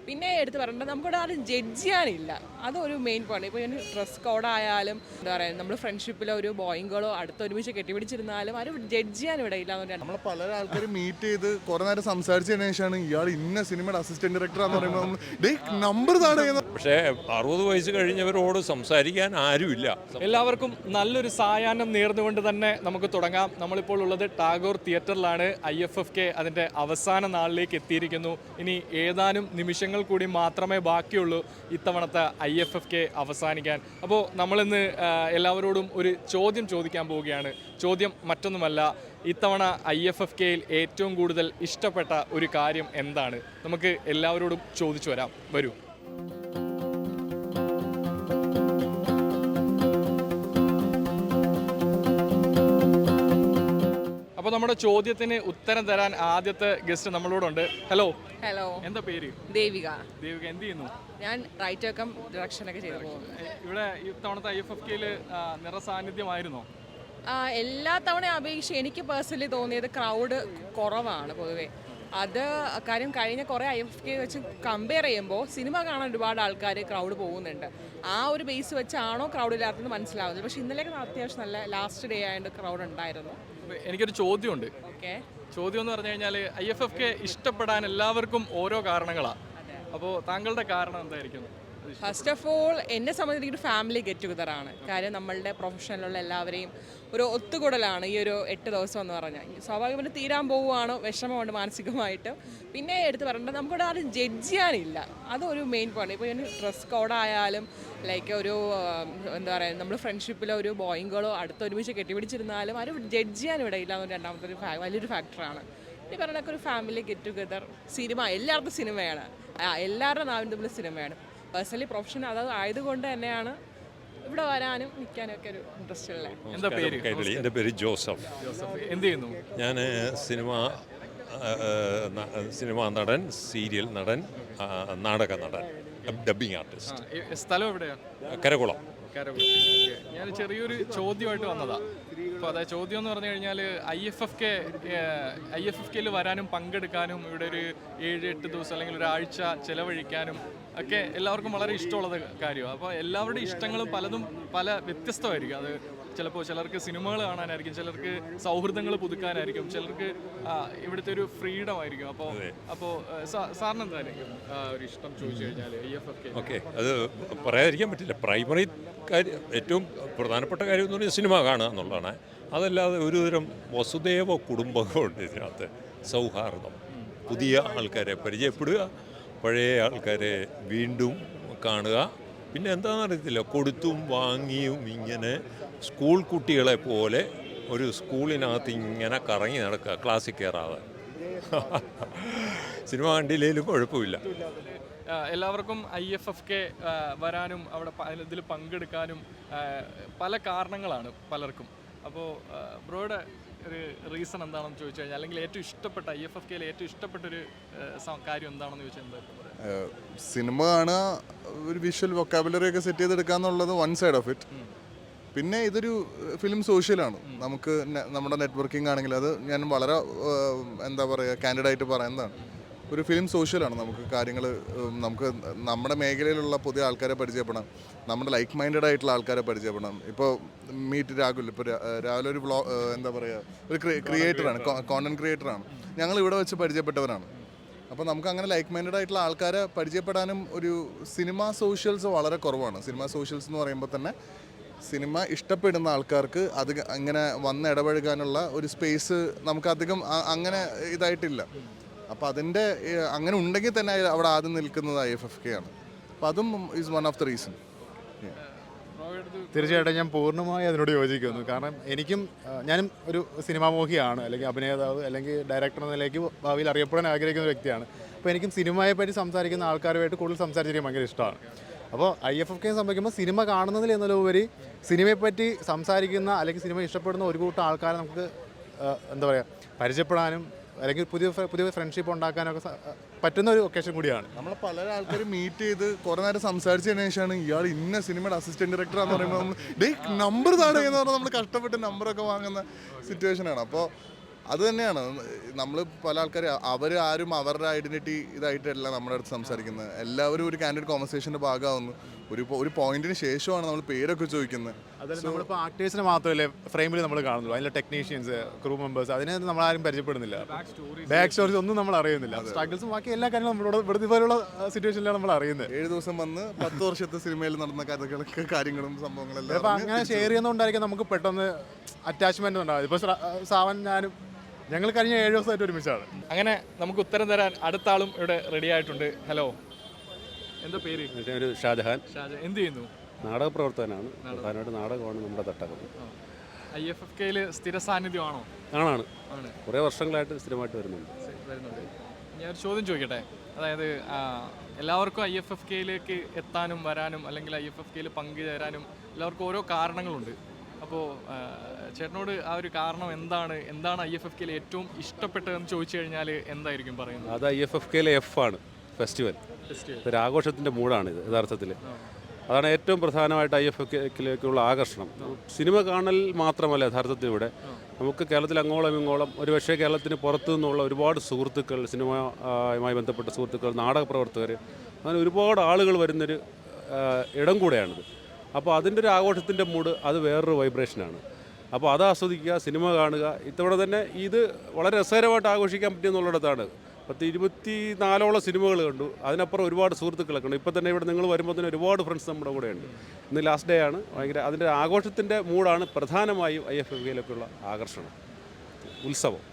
പിന്നെ എടുത്ത് പറയേണ്ടത് നമുക്കിവിടെ ആരും ജഡ്ജ് ചെയ്യാനില്ല, അതൊരു മെയിൻ പോയിന്റ്. ഇപ്പോൾ ഇനി ഡ്രസ് കോഡായാലും എന്താ പറയുക, നമ്മൾ ഫ്രണ്ട്ഷിപ്പിലോ ഒരു ബോയും ഗേളോ അടുത്തൊരുമിച്ച് കെട്ടിപ്പിടിച്ചിരുന്നാലും ആരും ജഡ്ജ് ചെയ്യാൻ ഇവിടെ ഇല്ല. നമ്മൾ പല ആൾക്കാരും മീറ്റ് ചെയ്ത് കുറെ നേരം സംസാരിച്ചതിന് ശേഷമാണ് ഇയാൾ ഇന്ന സിനിമയുടെ അസിസ്റ്റന്റ് ഡയറക്ടറാന്ന് പറയുമ്പോൾ നമ്മൾ നമ്പർ താഴെ. പക്ഷേ 60 വയസ്സ് കഴിഞ്ഞവരോട് സംസാരിക്കാൻ ആരുമില്ല. എല്ലാവർക്കും നല്ലൊരു സായാഹ്നം നേർന്നുകൊണ്ട് തന്നെ നമുക്ക് തുടങ്ങാം. നമ്മളിപ്പോൾ ഉള്ളത് ടാഗോർ തിയേറ്ററിലാണ്. IFFK അതിൻ്റെ അവസാന നാളിലേക്ക് എത്തിയിരിക്കുന്നു. ഇനി ഏതാനും നിമിഷങ്ങൾ കൂടി മാത്രമേ ബാക്കിയുള്ളൂ ഇത്തവണത്തെ IFFK അവസാനിക്കാൻ. അപ്പോൾ നമ്മളിന്ന് എല്ലാവരോടും ഒരു ചോദ്യം ചോദിക്കാൻ പോവുകയാണ്. ചോദ്യം മറ്റൊന്നുമല്ല, ഇത്തവണ IFFKയിൽ ഏറ്റവും കൂടുതൽ ഇഷ്ടപ്പെട്ട ഒരു കാര്യം എന്താണ്? നമുക്ക് എല്ലാവരോടും ചോദിച്ചു വരാം. വരൂ. അപ്പോൾ നമ്മുടെ ചോദ്യത്തിന് ഉത്തരം തരാൻ ആദ്യത്തെ ഗസ്റ്റ് നമ്മളോടുണ്ട്. ഹലോ. ഹലോ, എന്താ പേര്? ദേവിക. ദേവിക എന്ത് ചെയ്യുന്നു? ഞാൻ റൈറ്റ് വെക്കം ഡിറക്ഷനൊക്കെ ചെയ്തു പോകുന്നു. ഇവിടെ ഇത്തവണത്തെ IFFKയിൽ നിറസാന്നിധ്യമായിരുന്നോ? എല്ലാ തവണയും അപേക്ഷിച്ച് എനിക്ക് പേഴ്സണലി തോന്നിയത് ക്രൗഡ് കുറവാണ് പൊതുവേ. അത് കാര്യം കഴിഞ്ഞ കുറേ IFFK വെച്ച് കമ്പയർ ചെയ്യുമ്പോൾ സിനിമ കാണാൻ ഒരുപാട് ആൾക്കാർ ക്രൗഡ് പോകുന്നുണ്ട്. ആ ഒരു ബേസ് വെച്ചാണോ ക്രൗഡ് ഇല്ലാത്തത് മനസ്സിലാവുന്നത്. പക്ഷേ ഇന്നലെയൊക്കെ അത്യാവശ്യം നല്ല ലാസ്റ്റ് ഡേ ആയതുകൊണ്ട് ക്രൗഡ് ഉണ്ടായിരുന്നു. എനിക്കൊരു ചോദ്യമുണ്ട്. ഓക്കെ. ചോദ്യം എന്ന് പറഞ്ഞു കഴിഞ്ഞാൽ IFFK ഇഷ്ടപ്പെടാൻ എല്ലാവർക്കും ഓരോ കാരണങ്ങളാണ്. അപ്പോൾ താങ്കളുടെ കാരണം എന്തായിരിക്കും? ഫസ്റ്റ് ഓഫ് ഓൾ എന്നെ സംബന്ധിച്ച് ഒരു ഫാമിലി ഗെറ്റ് ടുഗദറാണ്. കാര്യം നമ്മളുടെ പ്രൊഫഷനിലുള്ള എല്ലാവരെയും ഒരു ഒത്തുകൂടലാണ് ഈ ഒരു 8 ദിവസം എന്ന് പറഞ്ഞാൽ. സ്വാഭാവികമായിട്ട് തീരാൻ പോവുകയാണ്, വിഷമമുണ്ട് മാനസികമായിട്ട്. പിന്നെ എടുത്ത് പറയേണ്ടത് നമുക്കിവിടെ ആരും ജഡ്ജ് ചെയ്യാനില്ല, അതൊരു മെയിൻ പോയിന്റ്. ഇപ്പോൾ ഇനി ഡ്രസ് കോഡായാലും ലൈക്ക് ഒരു എന്താ പറയുക, നമ്മൾ ഫ്രണ്ട്ഷിപ്പിലോ ഒരു ബോയും ഗേളോ അടുത്തൊരുമിച്ച് കെട്ടിപ്പിടിച്ചിരുന്നാലും ആരും ജഡ്ജ് ചെയ്യാൻ ഇവിടെ ഇല്ല എന്നൊരു രണ്ടാമത്തെ ഒരു വലിയൊരു ഫാക്ടറാണ്. ഈ പറഞ്ഞൊക്കെ ഒരു ഫാമിലി ഗെറ്റ് ടുഗദർ, സിനിമ എല്ലാവർക്കും സിനിമയാണ്, എല്ലാവരുടെ നാവിൻ തമ്മിൽ സിനിമയാണ്. പേഴ്സണലി പ്രൊഫഷൻ അത് ആയതുകൊണ്ട് തന്നെയാണ് ഇവിടെ വരാനും നിൽക്കാനും ഒക്കെ ഒരു ഇൻട്രസ്റ്റ് ഉള്ളത്. എന്താ പേര്? എൻ്റെ പേര് ജോസഫ്. എന്ത് ചെയ്യുന്നു? ഞാൻ സിനിമാ നടൻ, സീരിയൽ നടൻ, നാടക നടൻ, ഡബ്ബിംഗ് ആർട്ടിസ്റ്റ്. സ്ഥലം എവിടെയാണ്? കരകുളം. ഞാൻ ചെറിയൊരു ചോദ്യമായിട്ട് വന്നതാ. അപ്പോൾ അതായത് ചോദ്യം എന്ന് പറഞ്ഞു കഴിഞ്ഞാൽ IFFKയിൽ വരാനും പങ്കെടുക്കാനും ഇവിടെ ഒരു 7-8 ദിവസം അല്ലെങ്കിൽ ഒരാഴ്ച ചിലവഴിക്കാനും ഒക്കെ എല്ലാവർക്കും വളരെ ഇഷ്ടമുള്ളത് കാര്യമാണ്. അപ്പോൾ എല്ലാവരുടെയും ഇഷ്ടങ്ങളും പലതും പല വ്യത്യസ്തമായിരിക്കും. അത് ചിലപ്പോൾ ചിലർക്ക് സിനിമകൾ കാണാനായിരിക്കും, ചിലർക്ക് സൗഹൃദങ്ങൾ പുതുക്കാനായിരിക്കും, ചിലർക്ക് ഇവിടുത്തെ ഒരു ഫ്രീഡം ആയിരിക്കും. അപ്പോൾ സാറിന് എന്തായിരിക്കും ഒരു ഇഷ്ടം ചോദിച്ചു കഴിഞ്ഞാൽ IFFK? ഓക്കെ, അത് പറയാതിരിക്കാൻ പറ്റില്ല. പ്രൈമറി കാര്യം, ഏറ്റവും പ്രധാനപ്പെട്ട കാര്യം എന്ന് പറഞ്ഞാൽ സിനിമ കാണുക എന്നുള്ളതാണ്. അതല്ലാതെ ഒരുതരം വസുദേവ കുടുംബങ്ങളുണ്ട് ഇതിനകത്ത്. സൗഹാർദ്ദം, പുതിയ ആൾക്കാരെ പരിചയപ്പെടുക, പഴയ ആൾക്കാരെ വീണ്ടും കാണുക. പിന്നെ എന്താണെന്ന് അറിയത്തില്ല, കൊടുത്തും വാങ്ങിയും ഇങ്ങനെ സ്കൂൾ കുട്ടികളെ പോലെ ഒരു സ്കൂളിനകത്ത് ഇങ്ങനെ കറങ്ങി നടക്കുക, ക്ലാസ്സിൽ കയറാതെ. സിനിമ കണ്ടില്ലേലും കുഴപ്പമില്ല. എല്ലാവർക്കും IFFK വരാനും അവിടെ ഇതിൽ പങ്കെടുക്കാനും പല കാരണങ്ങളാണ് പലർക്കും. അപ്പോൾ ബ്രോയുടെ ഒരു റീസൺ എന്താണെന്ന് ചോദിച്ചു കഴിഞ്ഞാൽ, അല്ലെങ്കിൽ ഏറ്റവും ഇഷ്ടപ്പെട്ട IFFKയിൽ ഏറ്റവും ഇഷ്ടപ്പെട്ടൊരു കാര്യം എന്താണെന്ന് ചോദിച്ചാൽ എന്തായിരിക്കും പറയുക? സിനിമ കാണുക, ഒരു വിഷ്വൽ വൊക്കാബുലറി ഒക്കെ സെറ്റ് ചെയ്തെടുക്കുക എന്നുള്ളത് വൺ സൈഡ് ഓഫ് ഇറ്റ്. പിന്നെ ഇതൊരു ഫിലിം സോഷ്യലാണ്. നമുക്ക് നമ്മുടെ നെറ്റ്വർക്കിംഗ് ആണെങ്കിൽ അത് ഞാൻ വളരെ എന്താ പറയുക കാൻഡിഡായിട്ട് പറയുന്നതാണ്. ഒരു ഫിലിം സോഷ്യലാണ്. നമുക്ക് കാര്യങ്ങൾ, നമുക്ക് നമ്മുടെ മേഖലയിലുള്ള പുതിയ ആൾക്കാരെ പരിചയപ്പെടാം, നമ്മുടെ ലൈക്ക് മൈൻഡഡ് ആയിട്ടുള്ള ആൾക്കാരെ പരിചയപ്പെടാം. ഇപ്പോൾ മീറ്റ് രാഹുൽ, ഇപ്പോൾ രാവിലെ ഒരു എന്താ പറയുക, ഒരു ക്രിയേറ്ററാണ്, കോണ്ടന്റ് ക്രിയേറ്ററാണ്. ഞങ്ങൾ ഇവിടെ വെച്ച് പരിചയപ്പെട്ടവരാണ്. അപ്പോൾ നമുക്ക് അങ്ങനെ ലൈക്ക് മൈൻഡഡ് ആയിട്ടുള്ള ആൾക്കാരെ പരിചയപ്പെടാനും ഒരു സിനിമ സോഷ്യൽസ് വളരെ കുറവാണ്. സിനിമ സോഷ്യൽസ് എന്ന് പറയുമ്പോൾ തന്നെ സിനിമ ഇഷ്ടപ്പെടുന്ന ആൾക്കാർക്ക് അത് അങ്ങനെ വന്ന് ഇടപഴകാനുള്ള ഒരു സ്പേസ് നമുക്ക് അധികം അങ്ങനെ ഇതായിട്ടില്ല. അപ്പോൾ അതിൻ്റെ അങ്ങനെ ഉണ്ടെങ്കിൽ തന്നെ അവിടെ ആദ്യം നിൽക്കുന്നത് IFFK ആണ്. അപ്പോൾ അതും is one of the reason. തീർച്ചയായിട്ടും ഞാൻ പൂർണ്ണമായി അതിനോട് യോജിക്കുന്നു. കാരണം ഞാനും ഒരു സിനിമാമോഹിയാണ്, അല്ലെങ്കിൽ അഭിനേതാവ്, അല്ലെങ്കിൽ ഡയറക്ടർ എന്ന നിലയ്ക്ക് ഭാവിയിൽ അറിയപ്പെടാൻ ആഗ്രഹിക്കുന്ന വ്യക്തിയാണ്. അപ്പോൾ എനിക്കും സിനിമയെപ്പറ്റി സംസാരിക്കുന്ന ആൾക്കാരുമായിട്ട് കൂടുതൽ സംസാരിച്ചിരിക്കാൻ ഭയങ്കര ഇഷ്ടമാണ്. അപ്പോൾ IFFK സംബന്ധിക്കുമ്പോൾ സിനിമ കാണുന്നതിൽ എന്നതിലുപരി സിനിമയെപ്പറ്റി സംസാരിക്കുന്ന അല്ലെങ്കിൽ സിനിമ ഇഷ്ടപ്പെടുന്ന ഒരു കൂട്ടം ആൾക്കാരെ നമുക്ക് എന്താ പറയുക പരിചയപ്പെടാനും അല്ലെങ്കിൽ പുതിയ ഫ്രണ്ട്ഷിപ്പ് ഉണ്ടാക്കാനൊക്കെ പറ്റുന്ന ഒരു ഒക്കേഷൻ കൂടിയാണ്. നമ്മൾ പല ആൾക്കാരും മീറ്റ് ചെയ്ത് കുറെ നേരം സംസാരിച്ചതിന് ശേഷമാണ് ഇയാൾ ഇന്ന സിനിമയുടെ അസിസ്റ്റന്റ് ഡയറക്ടറാന്ന് പറയുമ്പോൾ നമ്മൾ നമ്പർ താഴെ എന്ന് പറഞ്ഞാൽ നമ്മൾ കഷ്ടപ്പെട്ട് നമ്പറൊക്കെ വാങ്ങുന്ന സിറ്റുവേഷനാണ്. അപ്പോൾ അത് തന്നെയാണ് നമ്മൾ പല ആൾക്കാർ ആരും അവരുടെ ഐഡന്റിറ്റി ഇതായിട്ടല്ല നമ്മുടെ അടുത്ത് സംസാരിക്കുന്നത്. എല്ലാവരും ഒരു കാൻഡിഡ് കോൺവെർസേഷൻ്റെ ഭാഗമാവുന്നു. ഒരു പോയിന്റിന് ശേഷമാണ് നമ്മൾ പേരൊക്കെ ചോദിക്കുന്നത്. അതായത് നമ്മളിപ്പോൾ ആക്ടേഴ്സിനെ മാത്രമല്ലേ ഫ്രെയിമിൽ നമ്മൾ കാണുന്നുള്ളൂ, അതിലെ ടെക്നീഷ്യൻസ്, ക്രൂ മെമ്പേഴ്സ്, അതിനെ നമ്മളാരും പരിചയപ്പെടുന്നില്ല. ബാക്ക് സ്റ്റോറീസ് ഒന്നും നമ്മൾ അറിയുന്നില്ല. സ്ട്രഗിൾസും ബാക്കി എല്ലാ കാര്യങ്ങളും നമ്മളോട് ഇവിടുത്തെ പോലുള്ള സിറ്റുവേഷനിലാണ് നമ്മൾ അറിയുന്നത്. 7 ദിവസം വന്ന് 10 വർഷത്തെ സിനിമയിൽ നടന്ന കഥകളൊക്കെ കാര്യങ്ങളും സംഭവങ്ങളെല്ലാം അപ്പോൾ അങ്ങനെ ഷെയർ ചെയ്യുന്നതുകൊണ്ടായിരിക്കും നമുക്ക് പെട്ടെന്ന് അറ്റാച്ച്മെന്റ് ഉണ്ടാകും. ഇപ്പോൾ സാവൻ ഞാനും ഞങ്ങൾ കഴിഞ്ഞ 7 ദിവസമായിട്ട് ഒരുമിച്ചാണ്. അങ്ങനെ നമുക്ക് ഉത്തരം തരാൻ അടുത്ത ആളും ഇവിടെ റെഡി ആയിട്ടുണ്ട്. ഹലോ, എന്താ പേര്? എൻ്റെ ഒരു ഷാജഹാൻ. എന്ത് ചെയ്യുന്നു? നാടക പ്രവർത്തകനാണ്. പ്രധാനമായിട്ട് നാടകമാണ് നമ്മുടെ തട്ടകം. IFFKയിൽ സ്ഥിര സാന്നിധ്യമാണോ? ആണ്. ആണ്. കുറേ വർഷങ്ങളായിട്ട് സ്ഥിരമായിട്ട് വരുന്നുണ്ട്. ഞാൻ ഒരു ചോദ്യം ചോദിക്കട്ടെ. അതായത് എല്ലാവർക്കും IFFKയിലേക്ക് എത്താനും വരാനും അല്ലെങ്കിൽ IFFKയിൽ പങ്കുചേരാനും എല്ലാവർക്കും ഓരോ കാരണങ്ങളുണ്ട്. അപ്പോൾ ചേട്ടനോട് ആ ഒരു കാരണം എന്താണ് IFFKയിൽ ഏറ്റവും ഇഷ്ടപ്പെട്ടതെന്ന് ചോദിച്ചു കഴിഞ്ഞാൽ എന്തായിരിക്കും പറയുന്നത്? അത് IFFKയിലെ F ആണ്, ഫെസ്റ്റിവൽ. ഒരു ആഘോഷത്തിൻ്റെ മൂഡാണിത് യഥാർത്ഥത്തിൽ. അതാണ് ഏറ്റവും പ്രധാനമായിട്ട് IFFKയിലേക്കുള്ള ആകർഷണം. സിനിമ കാണൽ മാത്രമല്ല യഥാർത്ഥത്തിൽ ഇവിടെ നമുക്ക് കേരളത്തിൽ അങ്ങോളം ഇങ്ങോളം ഒരുപക്ഷെ കേരളത്തിന് പുറത്തു നിന്നുള്ള ഒരുപാട് സുഹൃത്തുക്കൾ, സിനിമയുമായി ബന്ധപ്പെട്ട സുഹൃത്തുക്കൾ, നാടക പ്രവർത്തകർ, അങ്ങനെ ഒരുപാട് ആളുകൾ വരുന്നൊരു ഇടം കൂടെയാണിത്. അപ്പോൾ അതിൻ്റെ ഒരു ആഘോഷത്തിൻ്റെ മൂഡ് അത് വേറൊരു വൈബ്രേഷനാണ്. അപ്പോൾ അത് ആസ്വദിക്കുക, സിനിമ കാണുക. ഇത്തവണ തന്നെ ഇത് വളരെ രസകരമായിട്ട് ആഘോഷിക്കാൻ പറ്റിയെന്നുള്ളിടത്താണ്. 24ഓളം സിനിമകൾ കണ്ടു. അതിനപ്പുറം ഒരുപാട് സുഹൃത്തുക്കളൊക്കെ ഉണ്ട്. ഇപ്പോൾ തന്നെ ഇവിടെ നിങ്ങൾ വരുമ്പോൾ തന്നെ ഒരുപാട് ഫ്രണ്ട്സ് നമ്മുടെ കൂടെ ഉണ്ട്. ഇന്ന് ലാസ്റ്റ് ഡേ ആണ്. ഭയങ്കര അതിൻ്റെ ആഘോഷത്തിൻ്റെ മൂഡാണ് പ്രധാനമായും IFFKയിലേക്കുള്ള ആകർഷണം, ഉത്സവം.